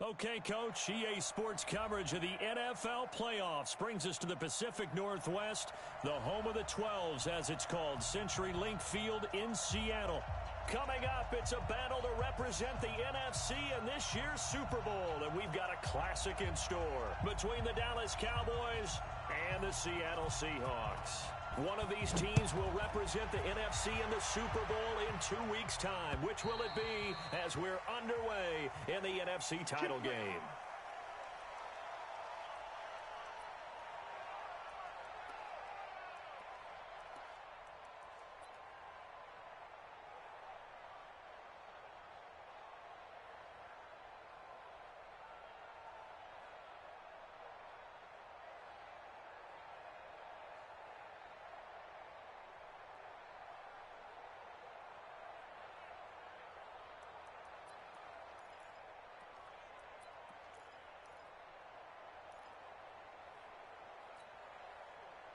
Okay, Coach, EA Sports coverage of the NFL playoffs brings us to the Pacific Northwest, the home of the 12s, as it's called, CenturyLink Field in Seattle. Coming up, it's a battle to represent the NFC in this year's Super Bowl, and we've got a classic in store between the Dallas Cowboys and the Seattle Seahawks. One of these teams will represent the NFC in the Super Bowl in 2 weeks' time. Which will it be as we're underway in the NFC title game?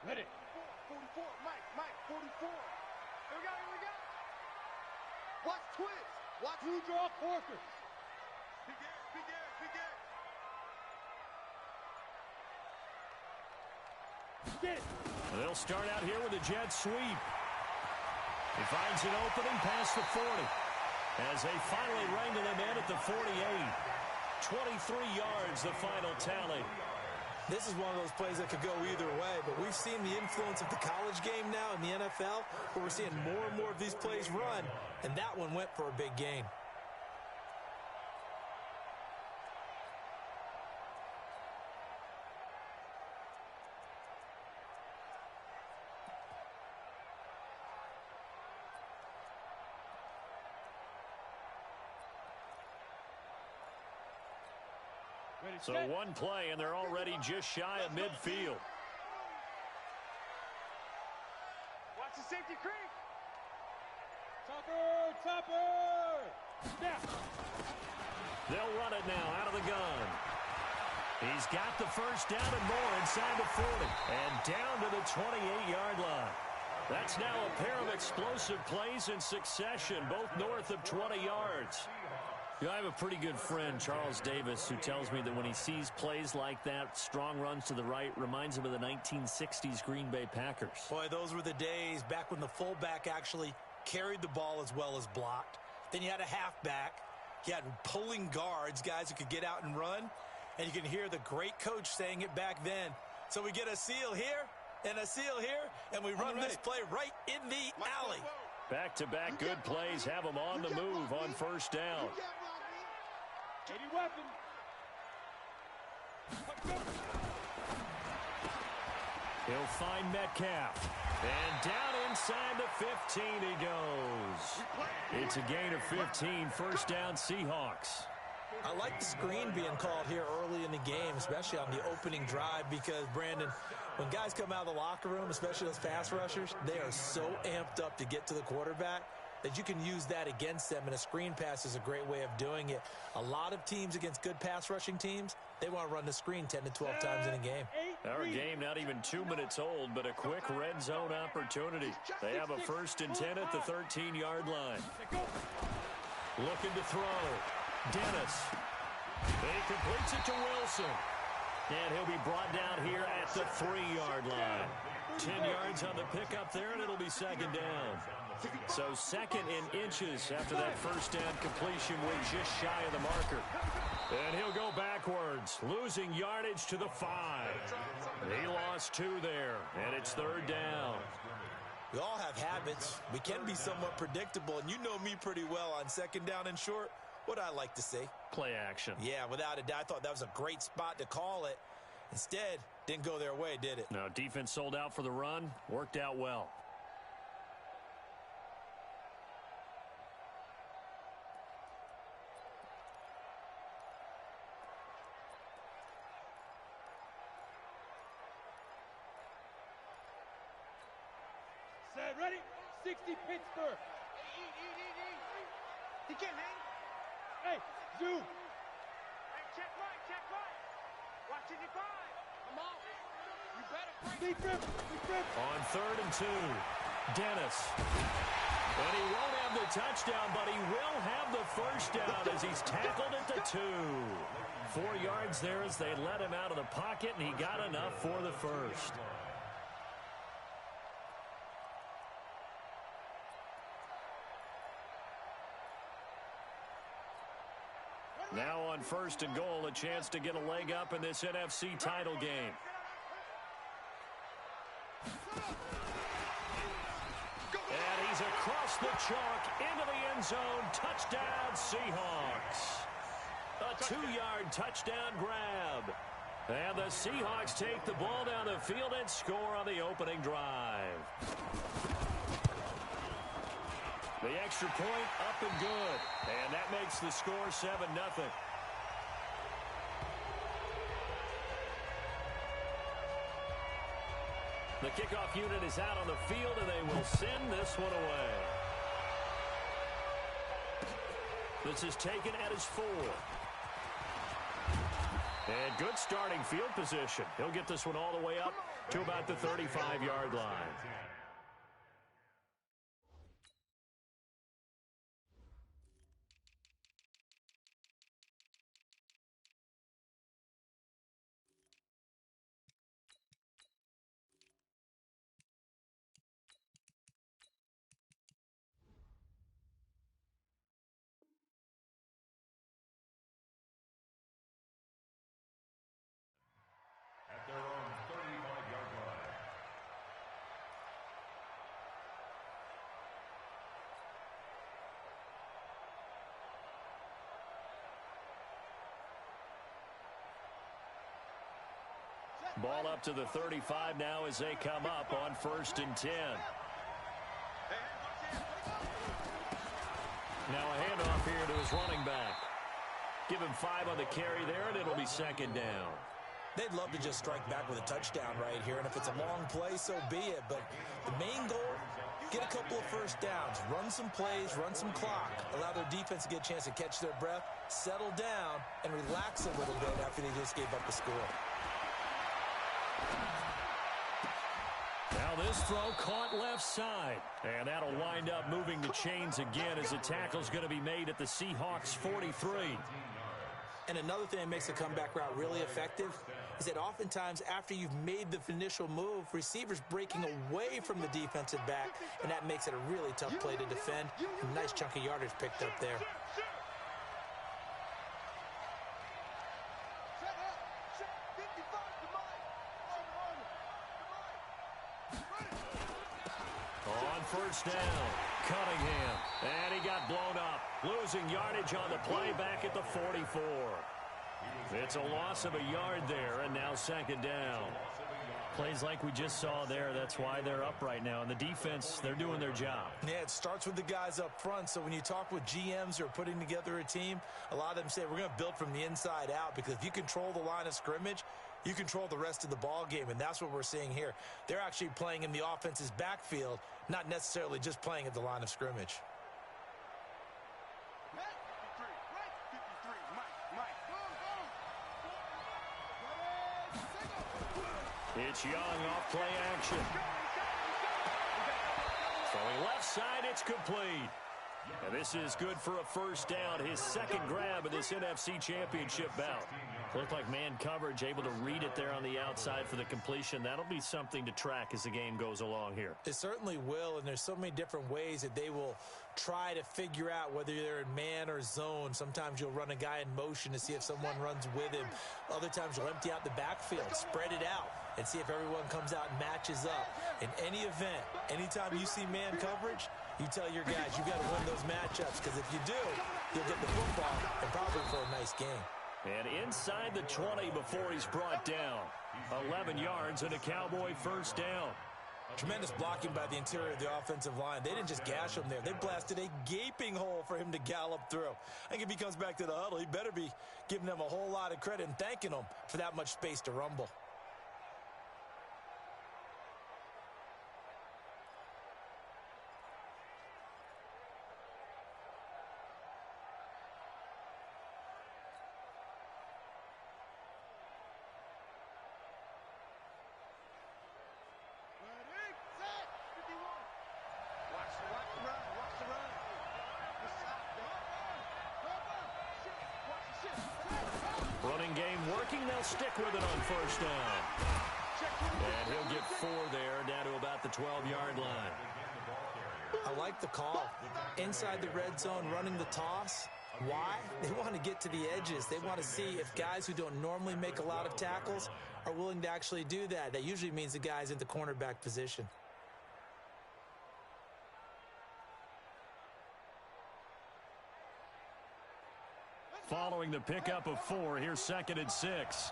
Ready. 44, Mike, 44. Here we go. Watch twist. Watch who draw corkers. Get it. They'll start out here with a jet sweep. He finds an opening past the 40. As they finally wrangle him in at the 48. 23 yards, the final tally. This is one of those plays that could go either way, but we've seen the influence of the college game now in the NFL, where we're seeing more and more of these plays run, and that one went for a big gain. So one play, and they're already just shy of midfield. Watch the safety creep. Topper! Snap! They'll run it now out of the gun. He's got the first down and more inside the 40. And down to the 28-yard line. That's now a pair of explosive plays in succession, both north of 20 yards. I have a pretty good friend, Charles Davis, who tells me that when he sees plays like that, strong runs to the right, reminds him of the 1960s Green Bay Packers. Boy, those were the days back when the fullback actually carried the ball as well as blocked. Then you had a halfback. You had pulling guards, guys who could get out and run. And you can hear the great coach saying it back then. So we get a seal here and a seal here, and we run this play right in the alley. Back-to-back good plays have them on the move on first down. Any weapon. He'll find Metcalf. And down inside the 15 he goes. It's a gain of 15, first down Seahawks. I like the screen being called here early in the game, especially on the opening drive, because, Brandon, when guys come out of the locker room, especially those pass rushers, they are so amped up to get to the quarterback that you can use that against them, and a screen pass is a great way of doing it. A lot of teams against good pass rushing teams, they want to run the screen 10 to 12 times in a game. Our game not even 2 minutes old, but a quick red zone opportunity. They have a 1st and 10 at the 13-yard line. Looking to throw. Dennis. He completes it to Wilson. And he'll be brought down here at the 3-yard line. 10 yards on the pickup there, and it'll be second down. So second in inches after that first down completion. We're just shy of the marker. And he'll go backwards, losing yardage to the 5. He lost 2 there, and it's third down. We all have habits. We can be somewhat predictable, and you know me pretty well on second down and short. What I like to say? Play action. Yeah, without a doubt. I thought that was a great spot to call it. Instead, didn't go their way, did it? No, defense sold out for the run. Worked out well. Set, ready? 60 Pittsburgh. He can't hang. Hey, zoom. Hey, check right. Watch it, divide. Come on. You better break. Deep. On 3rd and 2, Dennis. And he won't have the touchdown, but he will have the first down as he's tackled at the 2. 4 yards there as they let him out of the pocket, and he got enough for the first. Now on 1st and goal, a chance to get a leg up in this NFC title game. And he's across the chalk into the end zone. Touchdown, Seahawks. A 2-yard touchdown grab. And the Seahawks take the ball down the field and score on the opening drive. The extra point up and good. And that makes the score 7-0. The kickoff unit is out on the field, and they will send this one away. This is taken at his 4. And good starting field position. He'll get this one all the way up to about the 35-yard line. Ball up to the 35 now as they come up on 1st and 10. Now a handoff here to his running back. Give him 5 on the carry there, and it'll be 2nd down. They'd love to just strike back with a touchdown right here, and if it's a long play, so be it. But the main goal, get a couple of first downs, run some plays, run some clock, allow their defense to get a chance to catch their breath, settle down, and relax a little bit after they just gave up the score. Now this throw caught left side. And that'll wind up moving the chains again as the tackle's going to be made at the Seahawks 43. And another thing that makes a comeback route really effective is that oftentimes after you've made the initial move, receivers breaking away from the defensive back, and that makes it a really tough play to defend. A nice chunk of yardage picked up there. On 1st down, Cunningham, and he got blown up, losing yardage on the play back at the 44. It's a loss of a yard there, and now 2nd down. Plays like we just saw there, that's why they're up right now. And the defense, they're doing their job. Yeah, it starts with the guys up front. So when you talk with GMs who are putting together a team, a lot of them say we're going to build from the inside out, because if you control the line of scrimmage, you control the rest of the ball game, and that's what we're seeing here. They're actually playing in the offense's backfield, not necessarily just playing at the line of scrimmage. It's Young off play action. Throwing left side, it's complete. And this is good for a 1st down, his 2nd grab of this NFC Championship bout. Looked like man coverage, able to read it there on the outside for the completion. That'll be something to track as the game goes along here. It certainly will, and there's so many different ways that they will try to figure out whether they're in man or zone. Sometimes you'll run a guy in motion to see if someone runs with him. Other times you'll empty out the backfield, spread it out, and see if everyone comes out and matches up. In any event, anytime you see man coverage, you tell your guys you've got to win those matchups, because if you do, you'll get the football and probably for a nice game. And inside the 20 before he's brought down. 11 yards and a Cowboy 1st down. Tremendous blocking by the interior of the offensive line. They didn't just gash him there. They blasted a gaping hole for him to gallop through. I think if he comes back to the huddle, he better be giving them a whole lot of credit and thanking them for that much space to rumble. Running game working. They'll stick with it on first down. And he'll get 4 there, down to about the 12-yard line. I like the call. Inside the red zone, running the toss. Why? They want to get to the edges. They want to see if guys who don't normally make a lot of tackles are willing to actually do that. That usually means the guy's in the cornerback position. Following the pickup of 4, here's 2nd and 6.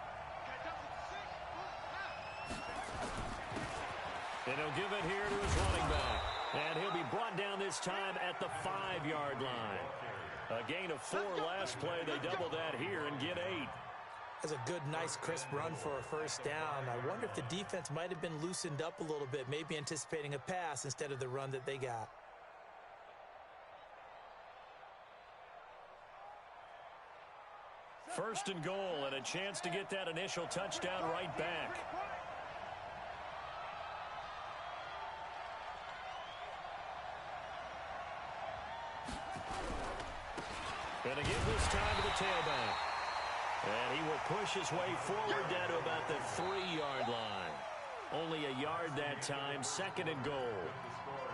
And he'll give it here to his running back. And he'll be brought down this time at the 5-yard line. A gain of 4 last play. They double that here and get 8. That's a good, nice, crisp run for a first down. I wonder if the defense might have been loosened up a little bit, maybe anticipating a pass instead of the run that they got. First and goal, and a chance to get that initial touchdown right back. And again this time to the tailback. And he will push his way forward down to about the 3-yard line. Only a yard that time, 2nd and goal.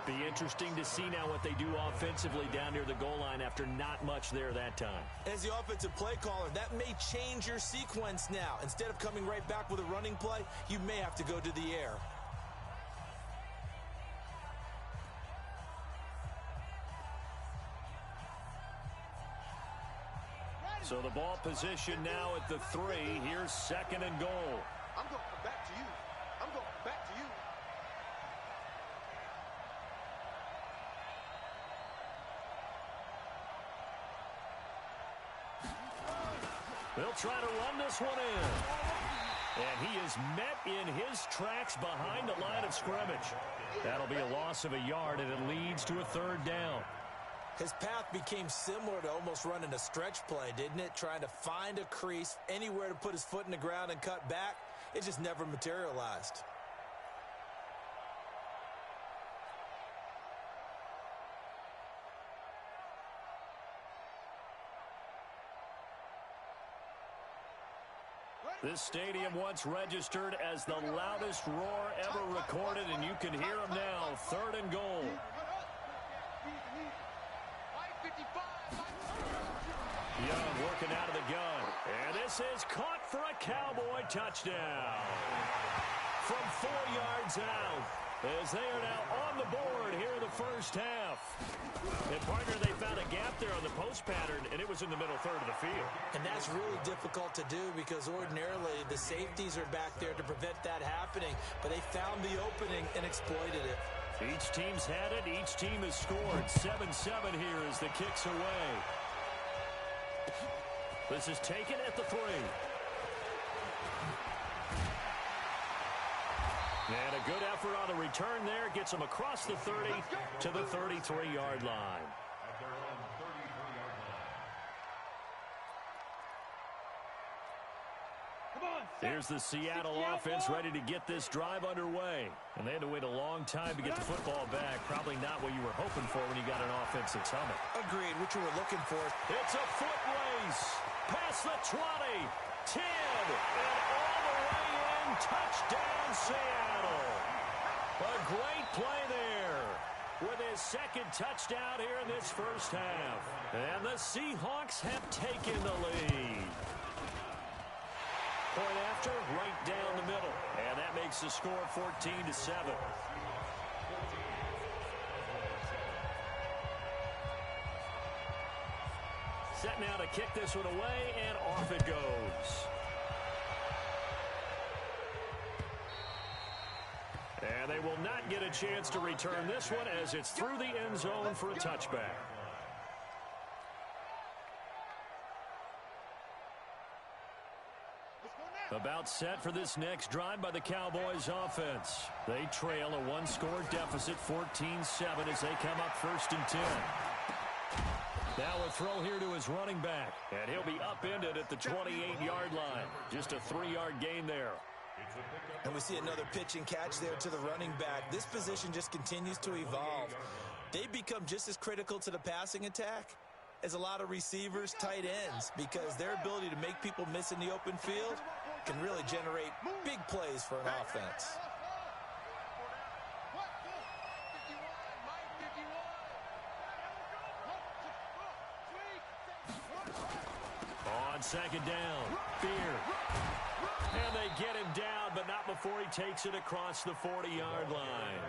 Be interesting to see now what they do offensively down near the goal line after not much there that time. As the offensive play caller, that may change your sequence now. Instead of coming right back with a running play, you may have to go to the air. So the ball position now at the 3. Here's 2nd and goal. I'm going back to you. I'm going back to you. They'll try to run this one in. And he is met in his tracks behind the line of scrimmage. That'll be a loss of a yard, and it leads to a 3rd down. His path became similar to almost running a stretch play, didn't it? Trying to find a crease, anywhere to put his foot in the ground and cut back. It just never materialized. This stadium once registered as the loudest roar ever recorded, and you can hear him now. 3rd and goal. Young working out of the gun. And this is caught for a Cowboy touchdown. From 4 yards out, as they are now on the board here in the first half. And, partner, they found a gap there on the post pattern, and it was in the middle 3rd of the field. And that's really difficult to do because ordinarily the safeties are back there to prevent that happening. But they found the opening and exploited it. Each team's had it. Each team has scored. 7-7 here as the kick's away. This is taken at the 3. And a good effort on the return there. Gets him across the 30 to the 33-yard line. Here's the Seattle offense ready to get this drive underway. And they had to wait a long time to get the football back. Probably not what you were hoping for when you got an offense that's humming. Agreed, what you were looking for. It's a foot race. Past the 20, 10, and all the way in. Touchdown, Seattle. A great play there with his 2nd touchdown here in this first half. And the Seahawks have taken the lead. Point after, right down the middle. And that makes the score 14-7. Set now to kick this one away, and off it goes. And they will not get a chance to return this one as it's through the end zone for a touchback. About set for this next drive by the Cowboys offense. They trail a 1-score deficit, 14-7, as they come up 1st and 10. Now a throw here to his running back, and he'll be upended at the 28-yard line. Just a 3-yard gain there. And we see another pitch and catch there to the running back. This position just continues to evolve. They become just as critical to the passing attack is a lot of receivers, tight ends, because their ability to make people miss in the open field can really generate big plays for an offense. On second down, Fear. And they get him down, but not before he takes it across the 40-yard line.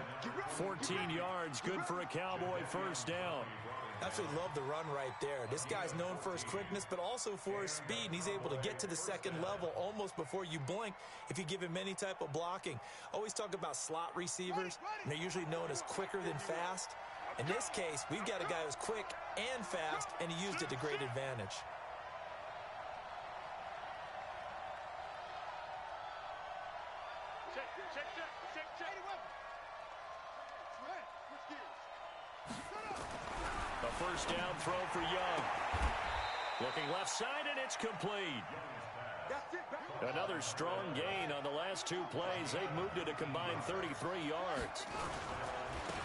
14 yards, good for a Cowboy first down. Absolutely love the run right there. This guy's known for his quickness, but also for his speed. And he's able to get to the second level almost before you blink if you give him any type of blocking. Always talk about slot receivers, and they're usually known as quicker than fast. In this case, we've got a guy who's quick and fast, and he used it to great advantage. A first down throw for Young. Looking left side, and it's complete. Another strong gain on the last two plays. They've moved it a combined 33 yards.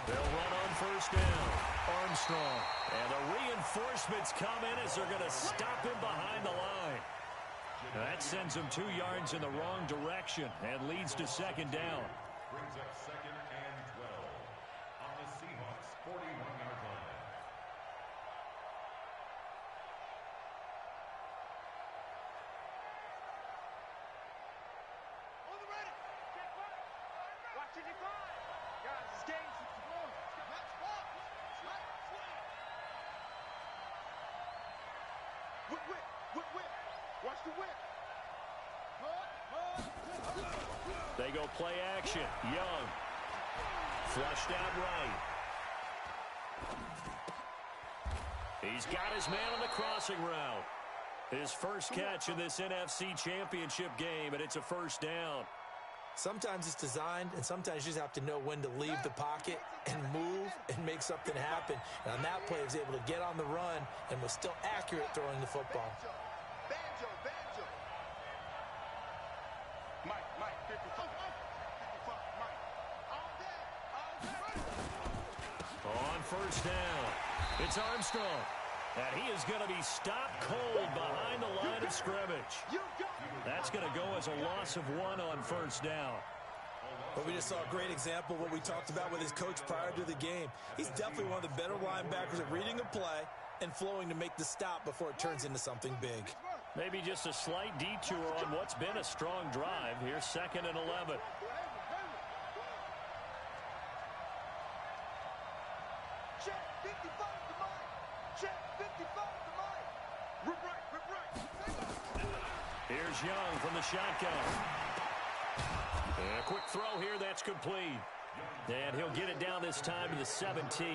They'll run on first down. Armstrong. And the reinforcements come in as they're going to stop him behind the line. That sends him 2 yards in the wrong direction and leads to second down. Brings up second and 12 on the Seahawks 41-yard line. On the ready. Watch it, divide. Guys, this game's going. Let's walk. Whip. Watch the whip. They go play action. Young. Flushed out right. He's got his man on the crossing route. His first catch in this NFC Championship game, and it's a first down. Sometimes it's designed, and sometimes you just have to know when to leave the pocket and move and make something happen. And on that play, he was able to get on the run and was still accurate throwing the football. Banjo. Mike, 55, Mike. All day. On first down, it's Armstrong. And he is going to be stopped cold behind the line of scrimmage. That's going to go as a loss of 1 on first down. But we just saw a great example of what we talked about with his coach prior to the game. He's definitely one of the better linebackers at reading a play and flowing to make the stop before it turns into something big. Maybe just a slight detour on what's been a strong drive. Here's second and 11. Check 55 to Mike. Check 55 to Mike. Rip right. Here's Young from the shotgun. And a quick throw here, that's complete. And he'll get it down this time to the 17.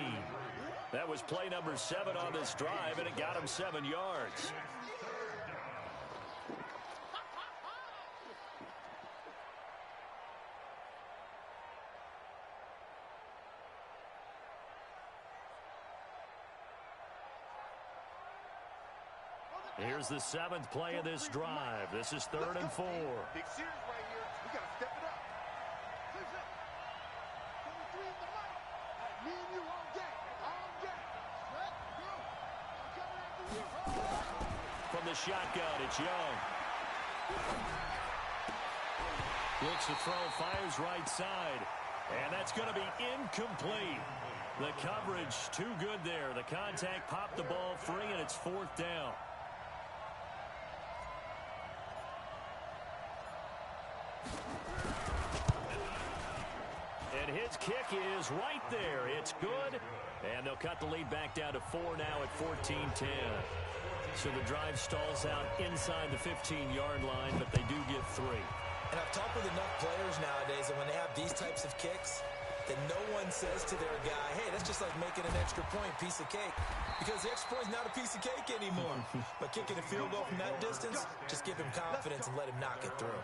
That was play number 7 on this drive, and it got him 7 yards. Here's the 7th play of this drive. This is 3rd and 4. Big series right here. We got to step it up. Me and you all day. From the shotgun, it's Young. Looks to throw, fires right side. And that's going to be incomplete. The coverage too good there. The contact popped the ball free, and it's 4th down. And his kick is right there. It's good. And they'll cut the lead back down to 4 now at 14-10. So the drive stalls out inside the 15-yard line, but they do get 3. And I've talked with enough players nowadays that when they have these types of kicks, that no one says to their guy, hey, that's just like making an extra point, piece of cake. Because the extra point is not a piece of cake anymore. But kicking a field goal from that distance, just give him confidence and let him knock it through.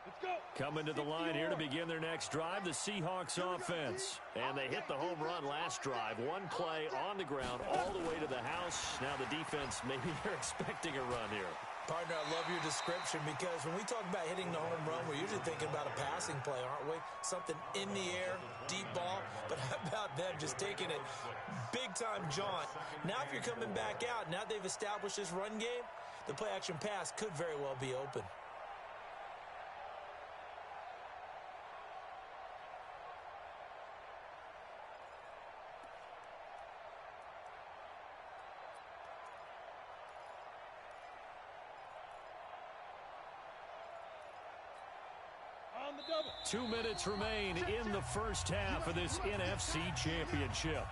Let's go. Coming to the line here to begin their next drive, the Seahawks offense. And they hit the home run last drive. One play on the ground all the way to the house. Now the defense, maybe they're expecting a run here. Partner, I love your description because when we talk about hitting the home run, we're usually thinking about a passing play, aren't we? Something in the air, deep ball. But how about them just taking it big-time jaunt? Now if you're coming back out, now they've established this run game, the play-action pass could very well be open. On the double. 2 minutes remain in the first half of this NFC Championship.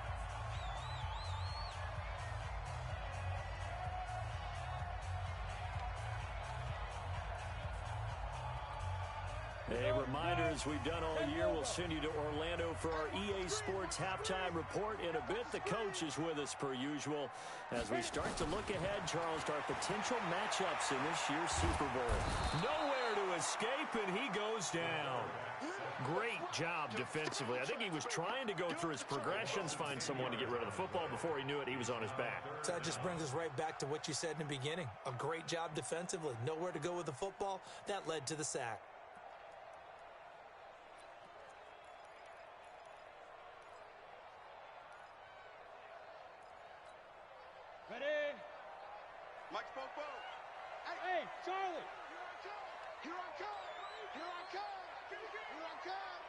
A reminder, as we've done all year, we'll send you to Orlando for our EA Sports halftime report. In a bit, the coach is with us per usual as we start to look ahead, Charles, to our potential matchups in this year's Super Bowl. Nowhere to escape, and he goes down. Great job defensively. I think he was trying to go through his progressions, find someone to get rid of the football. Before he knew it, he was on his back. So that just brings us right back to what you said in the beginning. A great job defensively. Nowhere to go with the football. That led to the sack. Ready? Mike Spoke. Hey, Charlie. Here I come. Here I come. Here I come.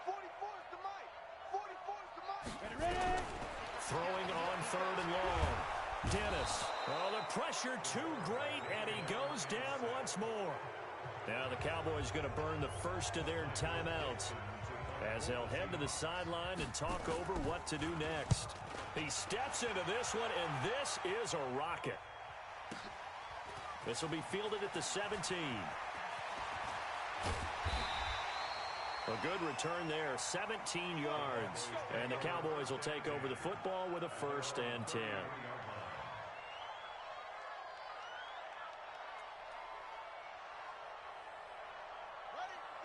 44's the Mike. 44's the Mike. Ready? Throwing on third and long. Dennis. Oh, the pressure too great, and he goes down once more. Now the Cowboys going to burn the first of their timeouts as they'll head to the sideline and talk over what to do next. He steps into this one, and this is a rocket. This will be fielded at the 17. A good return there, 17 yards. And the Cowboys will take over the football with a 1st and 10.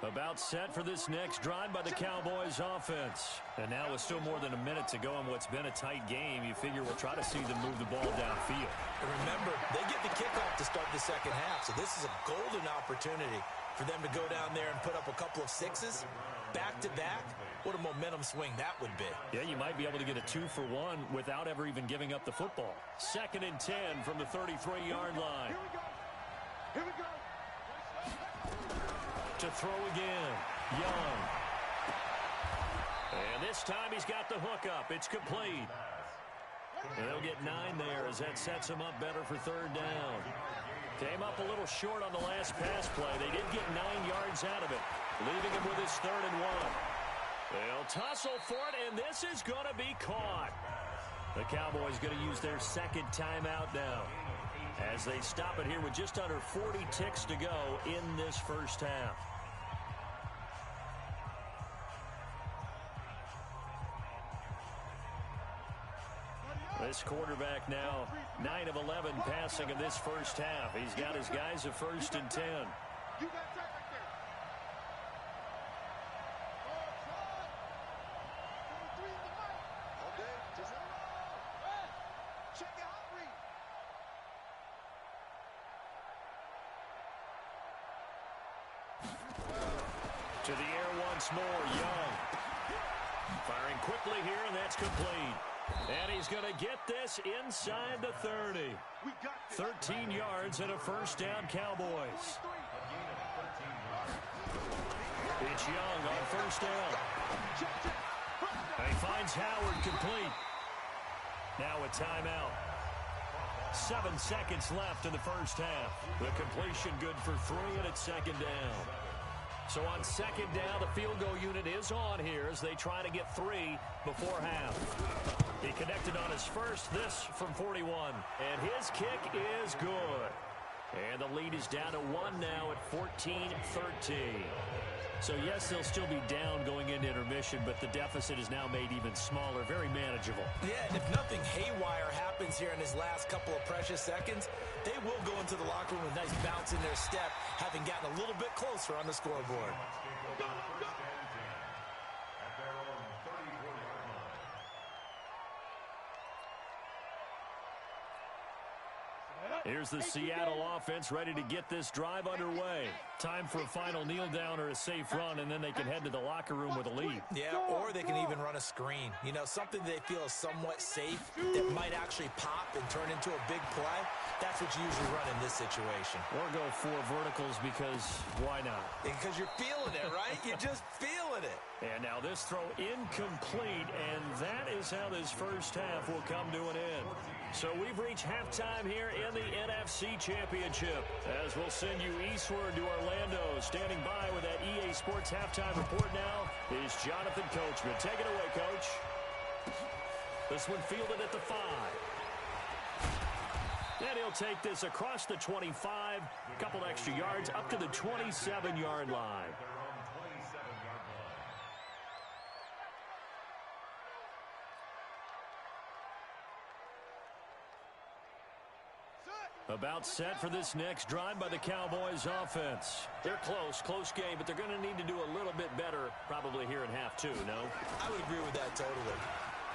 About set for this next drive by the Cowboys offense. And now with still more than a minute to go in what's been a tight game, you figure we'll try to see them move the ball downfield. And remember, they get the kickoff to start the second half, so this is a golden opportunity for them to go down there and put up a couple of sixes back-to-back. What a momentum swing that would be. Yeah, you might be able to get a 2-for-1 without ever even giving up the football. 2nd and 10 from the 33-yard line. Here we go. Here we go. To throw again, Young. And this time he's got the hook up. It's complete. And they'll get 9 there as that sets him up better for 3rd down. Came up a little short on the last pass play. They did get 9 yards out of it, leaving him with his 3rd and 1. They'll tussle for it, and this is going to be caught. The Cowboys going to use their 2nd timeout now as they stop it here with just under 40 ticks to go in this first half. This quarterback now 9 of 11 passing in this first half. He's got his guys a 1st and 10. You got that right there. All day, just check your hot read. To the air once more, Young. Firing quickly here, and that's complete. And he's going to get this inside the 30. 13 yards and a 1st down, Cowboys. It's Young on 1st down. He finds Howard complete. Now a timeout. 7 seconds left in the first half. The completion good for 3, and it's 2nd down. So on 2nd down, the field goal unit is on here as they try to get 3 before half. He connected on his first, this from 41. And his kick is good. And And the lead is down to 1 now at 14-13. So, yes, they'll still be down going into intermission, but the deficit is now made even smaller, very manageable. Yeah, and if nothing haywire happens here in his last couple of precious seconds, they will go into the locker room with a nice bounce in their step, having gotten a little bit closer on the scoreboard. Here's the Seattle offense ready to get this drive underway. Time for a final kneel down or a safe run, and then they can head to the locker room with a lead. Yeah, or they can even run a screen. You know, something they feel is somewhat safe that might actually pop and turn into a big play. That's what you usually run in this situation. Or go 4 verticals because why not? Because you're feeling it, right? You're just feeling it. And now this throw incomplete, and that is how this first half will come to an end. So we've reached halftime here in the NFC Championship. As we'll send you eastward to Orlando. Standing by with that EA Sports halftime report now is Jonathan Coachman. Take it away, Coach. This one fielded at the 5. And he'll take this across the 25, a couple extra yards up to the 27-yard line. About set for this next drive by the Cowboys offense. They're close game, but they're going to need to do a little bit better probably here in half 2, no? I would agree with that totally.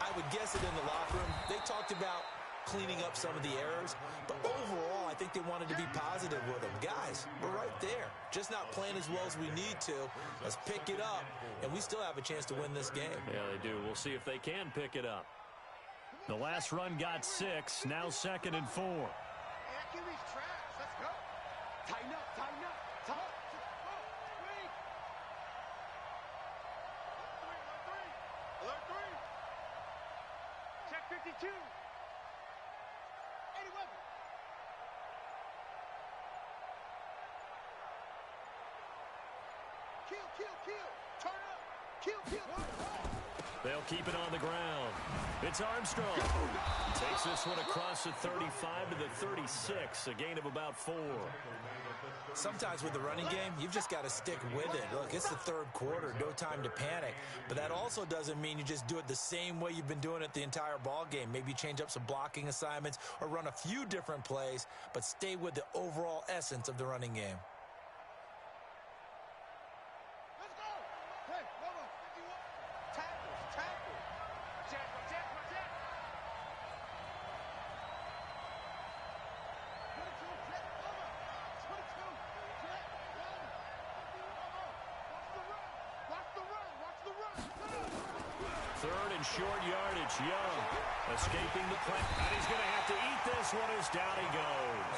I would guess it in the locker room. They talked about cleaning up some of the errors, but overall I think they wanted to be positive with them. Guys, we're right there. Just not playing as well as we need to. Let's pick it up, and we still have a chance to win this game. Yeah, they do. We'll see if they can pick it up. The last run got 6, now 2nd and 4. Accuracy's trash. Let's go. Tighten up. Top. Alert 3. Check 52. 80 weapon. Kill. Turn up. Kill. They'll keep it on the ground. It's Armstrong. Takes this one across the 35 to the 36, a gain of about 4. Sometimes with the running game, you've just got to stick with it. Look, it's the 3rd quarter, no time to panic. But that also doesn't mean you just do it the same way you've been doing it the entire ball game. Maybe change up some blocking assignments or run a few different plays, but stay with the overall essence of the running game. Let's go. Hey, Mama, 51. Tackle. Jack. 22, Jack, Mama. 22, Jack, Mama. 51, Watch the run. 3rd and short yardage. Young escaping the play. And he's going to have to eat this one as down he goes.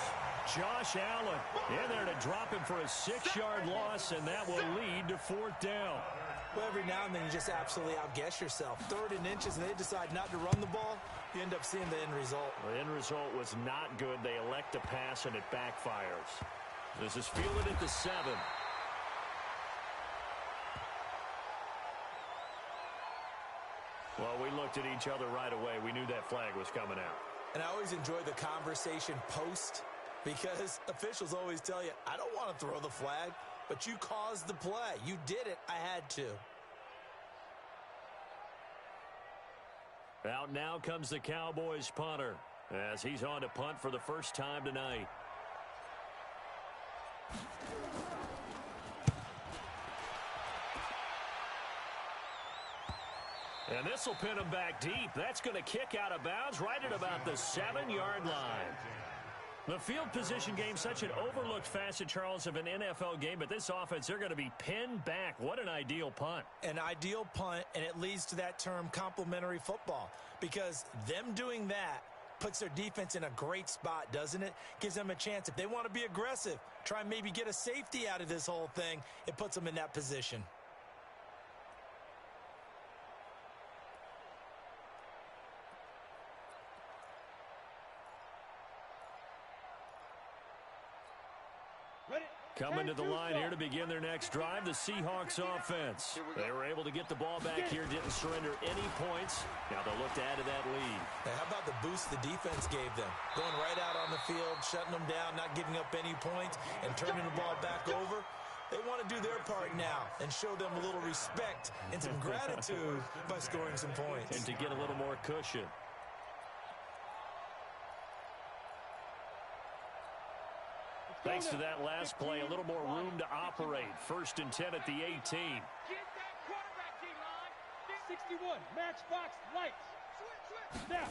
Josh Allen in there to drop him for a 6-yard loss, and that will lead to 4th down. Well, every now and then you just absolutely outguess yourself. 3rd and inches, and they decide not to run the ball. You end up seeing the end result. The end result was not good. They elect to pass, and it backfires. This is fielded at the 7. Well, we looked at each other right away. We knew that flag was coming out. And I always enjoy the conversation post, because officials always tell you, I don't want to throw the flag, but you caused the play. You did it. I had to. Out now comes the Cowboys punter as he's on to punt for the first time tonight. And this will pin him back deep. That's going to kick out of bounds right at about the 7-yard line. The field position game, such an overlooked facet, Charles, of an NFL game, but this offense, they're going to be pinned back. What an ideal punt. An ideal punt, and it leads to that term complementary football, because them doing that puts their defense in a great spot, doesn't it? Gives them a chance. If they want to be aggressive, try and maybe get a safety out of this whole thing, it puts them in that position. Coming to the line here to begin their next drive, the Seahawks offense. They were able to get the ball back here, didn't surrender any points. Now they'll look to add to that lead. Now, how about the boost the defense gave them? Going right out on the field, shutting them down, not giving up any points, and turning the ball back over. They want to do their part now and show them a little respect and some gratitude by scoring some points. And to get a little more cushion. Thanks to that last play, a little more room to operate. 1st and 10 at the 18. Get that quarterback, D-line. 61, matchbox lights. Switch. Now.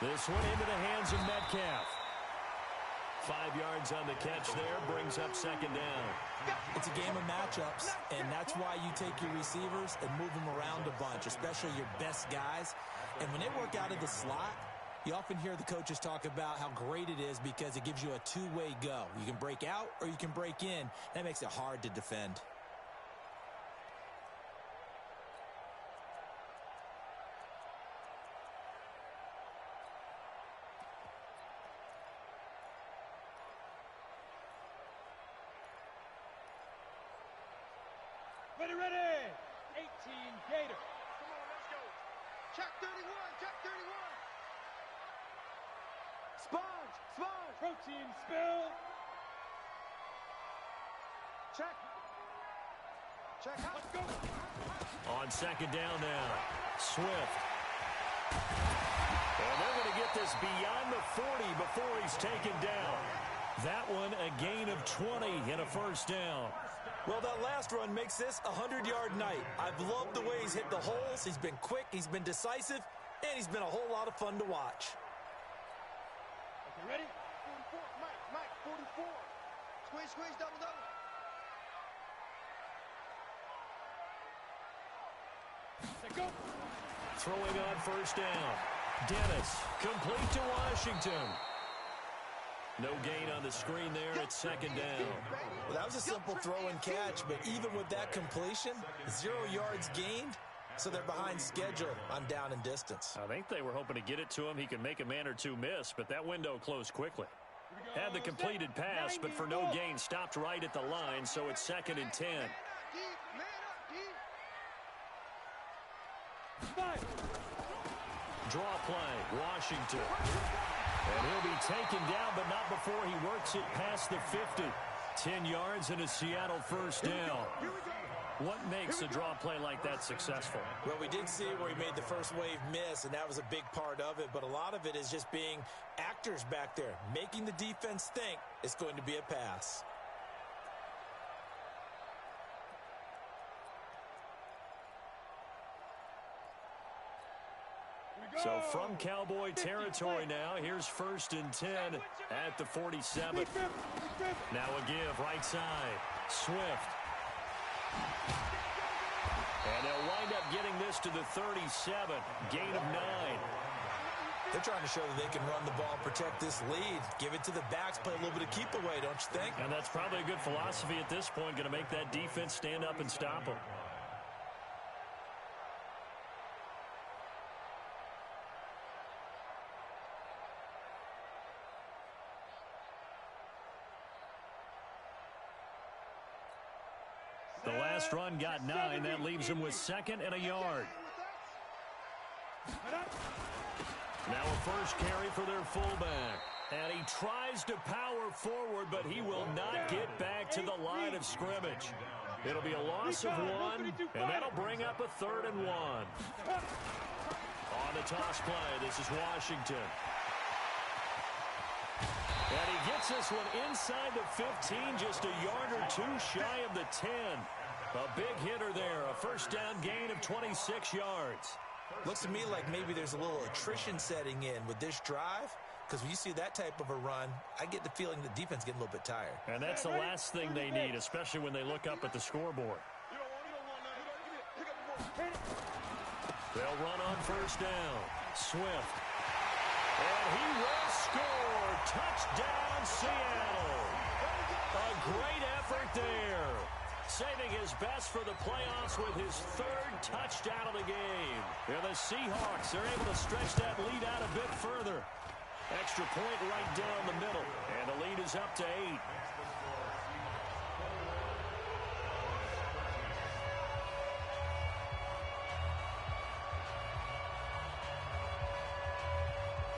This one into the hands of Metcalf. 5 yards on the catch there, brings up 2nd down. It's a game of matchups, and that's why you take your receivers and move them around a bunch, especially your best guys. And when they work out of the slot, you often hear the coaches talk about how great it is because it gives you a two-way go. You can break out or you can break in. That makes it hard to defend. Ready. 18 Gator. Come on, let's go. Check 31, check 31. Sponge. Protein spill. Check. Let's go. On 2nd down now, Swift. And they're going to get this beyond the 40 before he's taken down. That one a gain of 20 and a 1st down. Well, that last run makes this a 100-yard night. I've loved the way he's hit the holes. He's been quick, he's been decisive, and he's been a whole lot of fun to watch. Okay, ready? 44, Mike, 44. Squeeze, double. Let's go. Throwing on 1st down. Dennis, complete to Washington. No gain on the screen there at 2nd down. Well, that was a simple throw and catch, but even with that completion, 0 yards gained, so they're behind schedule on down and distance. I think they were hoping to get it to him. He could make a man or two miss, but that window closed quickly. Had the completed pass, but for no gain, stopped right at the line, so it's 2nd and 10. Draw play, Washington. And he'll be taken down, but not before he works it past the 50. 10 yards and a Seattle 1st down. What makes a draw play like that successful? Well, we did see where he made the first wave miss, and that was a big part of it. But a lot of it is just being actors back there, making the defense think it's going to be a pass. So from Cowboy territory now, here's 1st and 10 at the 47. Now a give, right side, Swift. And they'll wind up getting this to the 37, gain of 9. They're trying to show that they can run the ball, protect this lead, give it to the backs, play a little bit of keep away, don't you think? And that's probably a good philosophy at this point, going to make that defense stand up and stop them. The last run got 9. That leaves him with 2nd and a yard. Now a 1st carry for their fullback. And he tries to power forward, but he will not get back to the line of scrimmage. It'll be a loss of 1, and that'll bring up a 3rd and 1. On the toss play, this is Washington. And he gets this one inside the 15, just a yard or two shy of the 10. A big hitter there, a 1st down gain of 26 yards. Looks to me like maybe there's a little attrition setting in with this drive, because when you see that type of a run, I get the feeling the defense getting a little bit tired. And that's the last thing they need, especially when they look up at the scoreboard. They'll run on 1st down. Swift. And he will score. Touchdown, Seattle. A great effort there. Saving his best for the playoffs with his 3rd touchdown of the game. And the Seahawks are able to stretch that lead out a bit further. Extra point right down the middle. And the lead is is up to 8.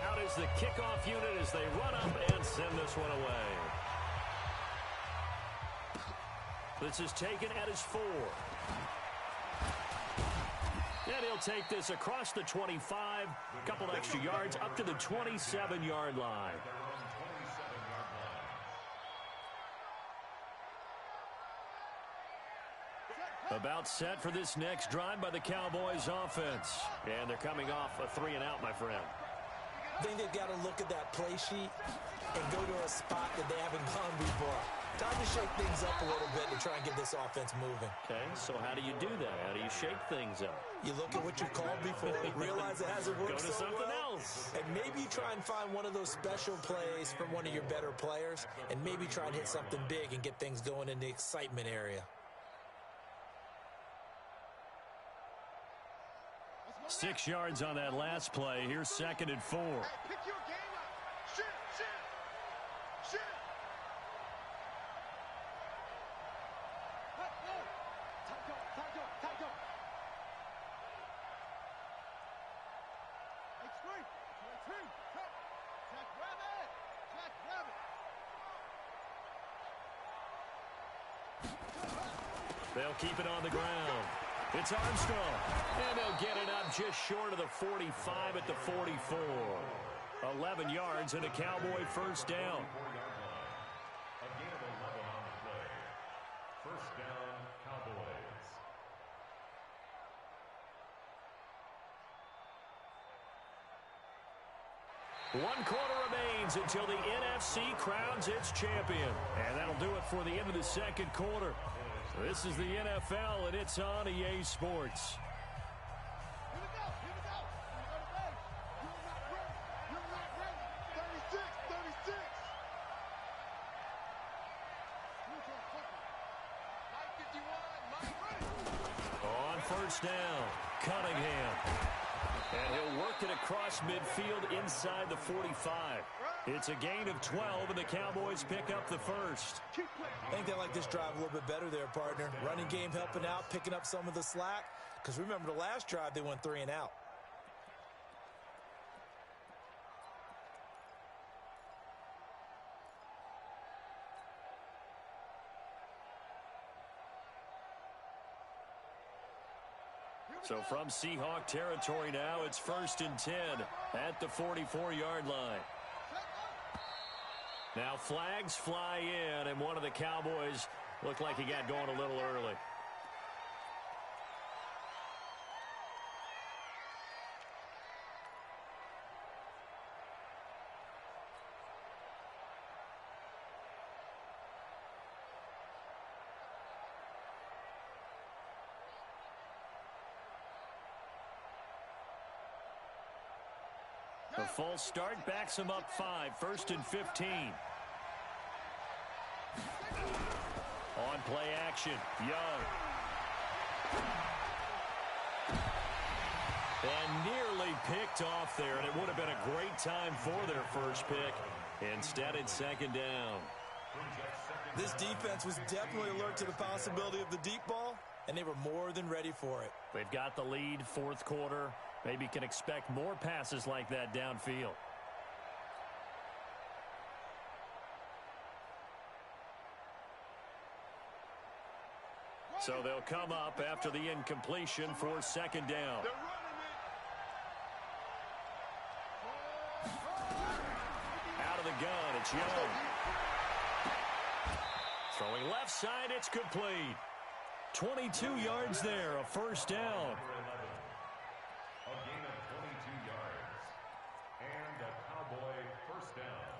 Out is the kickoff unit as they run up and send this one away. This is taken at his 4. And he'll take this across the 25, a couple extra yards up to the 27-yard line. About set for this next drive by the Cowboys offense. And they're coming off a 3-and-out, my friend. I think they've got to look at that play sheet and go to a spot that they haven't gone before. Time to shake things up a little bit to try and get this offense moving. Okay, so how do you do that? How do you shake things up? You look at what you've called before, realize it hasn't worked Go to so something well, else. and maybe try and find one of those special plays from one of your better players, and maybe try and hit something big and get things going in the excitement area. 6 yards on that last play. Here's 2nd and 4. Hey, pick your game up. Shift. Tight up. Hey, screen. Jack Rabbit. They'll keep it on the ground. It's Armstrong. And they'll get it up just short of the 45 at the 44. 11 yards and a Cowboy first down. A gain of 11 on the play. First down, Cowboys. One quarter remains until the NFC crowns its champion. And that'll do it for the end of the second quarter. This is the NFL, and it's on EA Sports. Here we go. You're not ready. 36. On first down, Cunningham. And he'll work it across midfield inside the 45. It's a gain of 12, and the Cowboys pick up the first. I think they like this drive a little bit better there, partner. Running game helping out, picking up some of the slack. Because remember, the last drive, they went 3-and-out. So from Seahawk territory now, it's 1st and 10 at the 44-yard line. Now flags fly in, and one of the Cowboys looked like he got going a little early. The false start backs him up 5, 1st and 15. On play action, Young. And nearly picked off there, and it would have been a great time for their first pick. Instead, it's 2nd down. This defense was definitely alert to the possibility of the deep ball, and they were more than ready for it. They've got the lead, 4th quarter. Maybe can expect more passes like that downfield. So they'll come up after the incompletion for 2nd down. Out of the gun, it's Young. Throwing left side, it's complete. 22 yards there, a first down. A gain of 22 yards. And a Cowboy first down.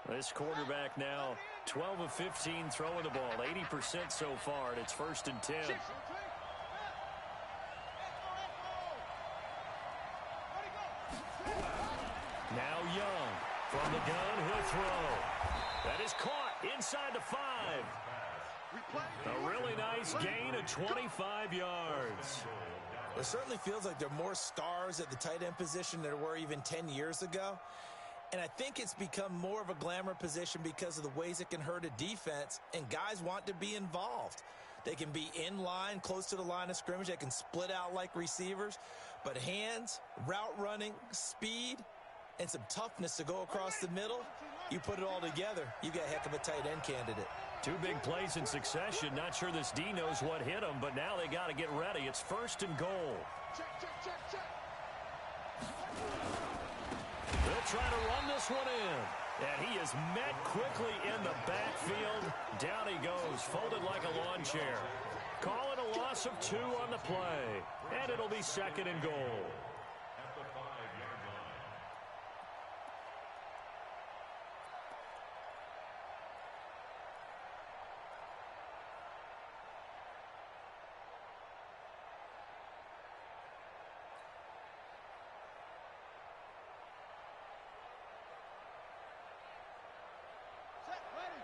This quarterback now 12 of 15 throwing the ball, 80% so far, and it's 1st and 10. Now Young from the gun, he'll throw. That is caught. inside the 5. A really nice gain of 25 yards. It certainly feels like there are more stars at the tight end position than there were even 10 years ago. And I think it's become more of a glamour position because of the ways it can hurt a defense, and guys want to be involved. They can be in line, close to the line of scrimmage. They can split out like receivers. But hands, route running, speed, and some toughness to go across the middle, you put it all together, you got a heck of a tight end candidate. 2 big plays in succession. Not sure this D knows what hit him, but now they got to get ready. It's 1st and goal. Check. They'll try to run this one in. And he is met quickly in the backfield. Down he goes, folded like a lawn chair. Call it a loss of 2 on the play. And it'll be 2nd and goal. At the 5-yard line. Set, ready.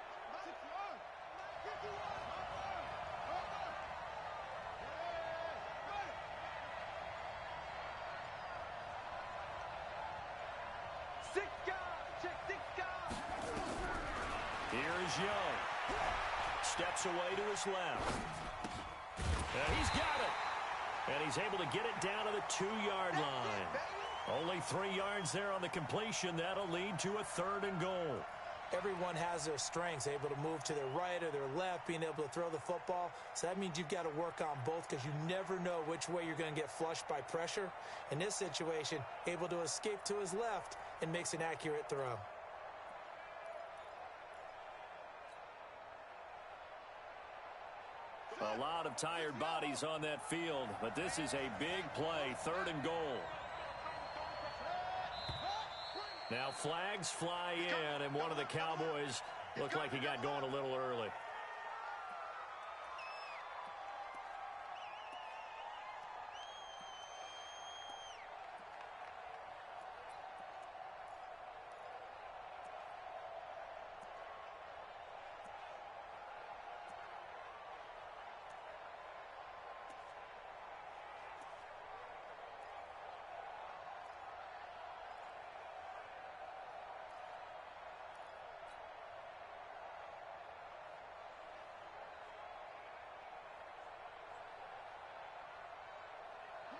6 yards. 51. Here's Young. Steps away to his left. And he's got it. And he's able to get it down to the 2-yard line. Only 3 yards there on the completion. That'll lead to a 3rd and goal. Everyone has their strengths, able to move to their right or their left, being able to throw the football. So that means you've got to work on both because you never know which way you're going to get flushed by pressure. In this situation, able to escape to his left and makes an accurate throw. A lot of tired bodies on that field, but this is a big play, 3rd and goal. Now flags fly in, and one of the Cowboys looked like he got going a little early.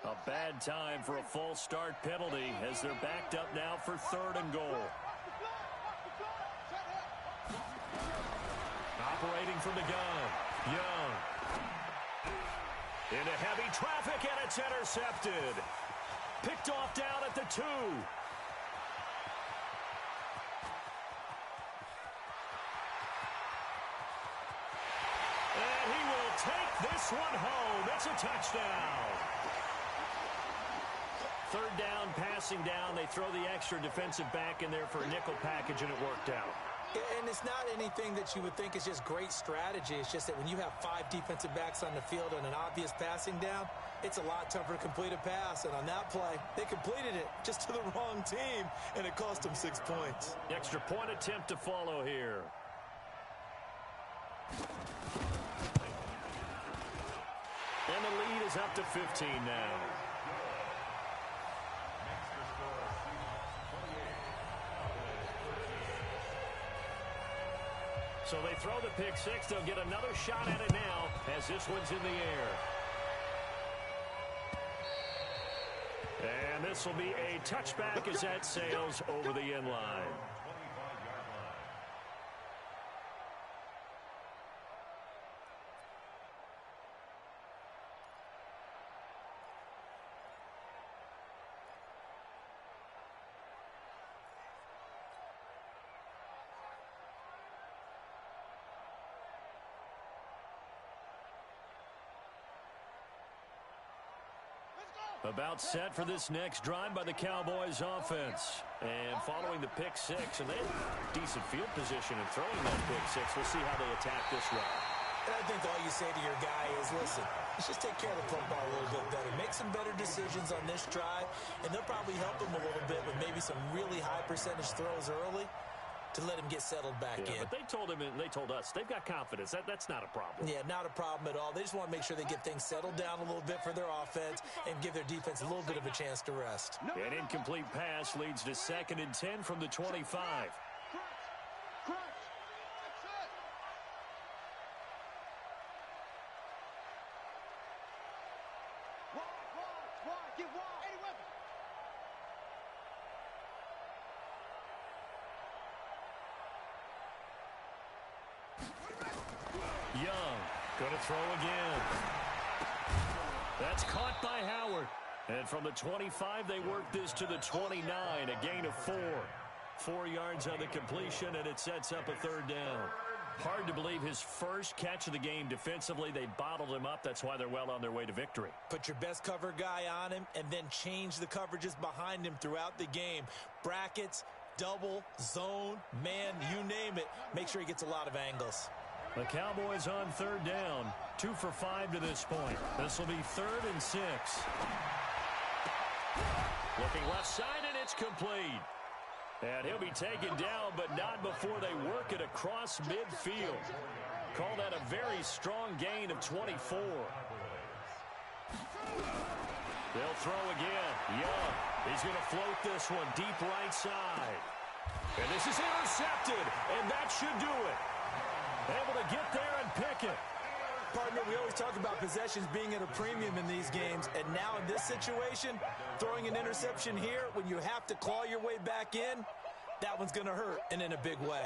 A bad time for a false start penalty as they're backed up now for 3rd and goal. Operating from the gun, Young. Into heavy traffic, and it's intercepted. Picked off down at the 2. And he will take this one home. It's a touchdown. 3rd down, passing down. They throw the extra defensive back in there for a nickel package, and it worked out. And it's not anything that you would think is just great strategy. It's just that when you have 5 defensive backs on the field on an obvious passing down, it's a lot tougher to complete a pass. And on that play, they completed it just to the wrong team, and it cost them 6 points. Extra point attempt to follow here. And the lead is up to 15 now. So they throw the pick 6. They'll get another shot at it now as this one's in the air. And this will be a touchback as that sails over the end line. About set for this next drive by the Cowboys offense. And following the pick 6, and they have decent field position in throwing that pick 6. We'll see how they attack this one. And I think all you say to your guy is, listen, let's just take care of the football a little bit better. Make some better decisions on this drive, and they'll probably help him a little bit with maybe some really high percentage throws early. to let him get settled back in. But they told us, they've got confidence. That's not a problem. Yeah, not a problem at all. They just want to make sure they get things settled down a little bit for their offense and give their defense a little bit of a chance to rest. An incomplete pass leads to 2nd and 10 from the 25. Young, going to throw again. That's caught by Howard. And from the 25, they work this to the 29, a gain of 4. 4 yards on the completion, and it sets up a 3rd down. Hard to believe his first catch of the game defensively. They bottled him up. That's why they're well on their way to victory. Put your best cover guy on him and then change the coverages behind him throughout the game. Brackets, double, zone, man, you name it. Make sure he gets a lot of angles. The Cowboys on 3rd down. 2 for 5 to this point. This will be 3rd and 6. Looking left side, and it's complete. And he'll be taken down, but not before they work it across midfield. Call that a very strong gain of 24. They'll throw again. Young, he's going to float this one deep right side. And this is intercepted, and that should do it. Able to get there and pick it. Partner, we always talk about possessions being at a premium in these games, and now in this situation, throwing an interception here when you have to claw your way back in, that one's going to hurt, and in a big way.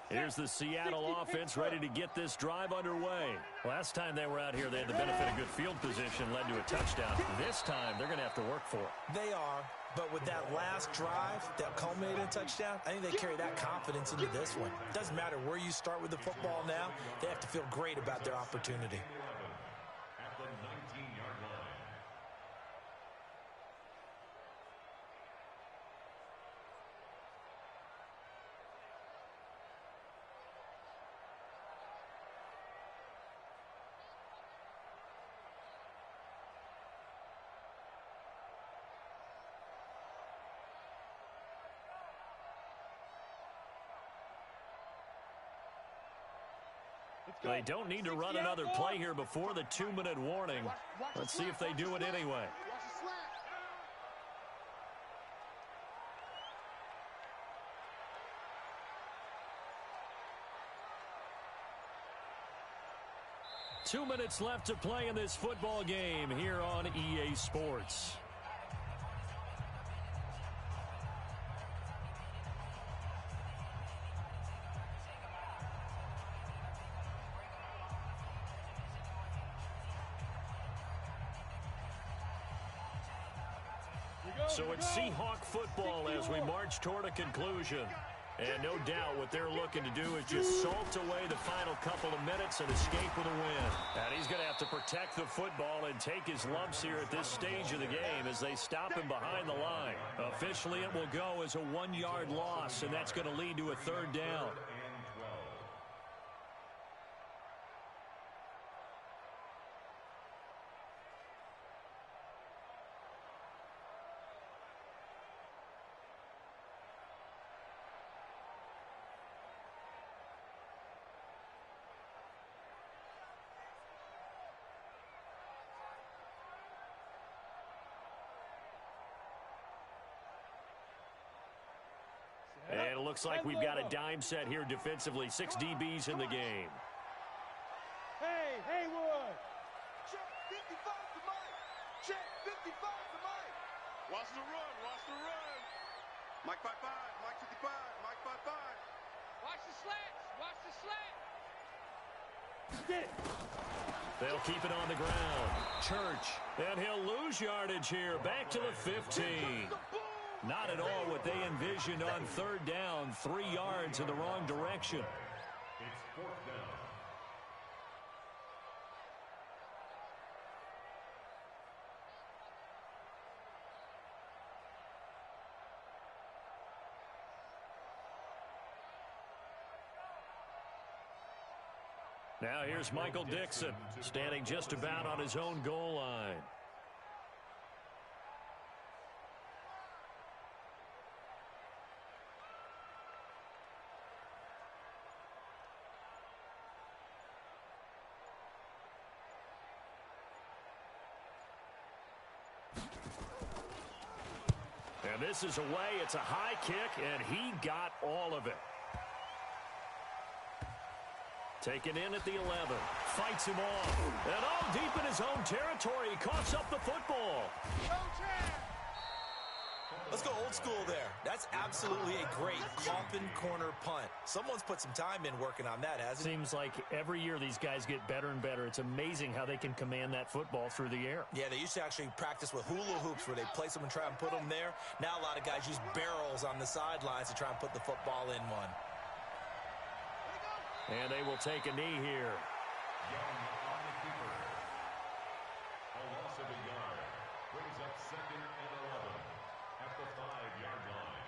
Here's the Seattle offense ready to get this drive underway. Last time they were out here, they had the benefit of good field position, led to a touchdown. This time, they're going to have to work for it. They are, but with that last drive that culminated in a touchdown, I think they carry that confidence into this one. Doesn't matter where you start with the football now, they have to feel great about their opportunity. At the 19-yard line. They don't need to run another play here before the 2-minute warning. Let's see if they do it anyway. 2 minutes left to play in this football game here on EA Sports. So it's Seahawk football as we march toward a conclusion. And no doubt what they're looking to do is just salt away the final couple of minutes and escape with a win. And he's going to have to protect the football and take his lumps here at this stage of the game as they stop him behind the line. Officially, it will go as a 1-yard loss, and that's going to lead to a 3rd down. And it looks like we've got a dime set here defensively. 6 DBs in the game. Hey, Haywood! Check 55 to Mike! Check 55 to Mike! Watch the run, watch the run! Mike 5-5, Mike 55, Mike 5-5. Watch the slants, watch the slant! Get it! They'll keep it on the ground. Church. And he'll lose yardage here. Back to the 15. Not at all what they envisioned on 3rd down. 3 yards in the wrong direction. It's 4th down. Now here's Michael Dixon, standing just about on his own goal line. And this is away. It's a high kick, and he got all of it. Taken in at the 11. Fights him off. And all deep in his own territory. He coughs up the football. Let's go old school there. That's absolutely a great coffin corner punt. Someone's put some time in working on that, hasn't it? Seems like every year these guys get better and better. It's amazing how they can command that football through the air. Yeah, they used to actually practice with hula hoops where they place them and try and put them there. Now a lot of guys use barrels on the sidelines to try and put the football in one. And they will take a knee here. Young on the keeper. A loss of a yard. Brings up 2nd and 11 at the 5-yard line.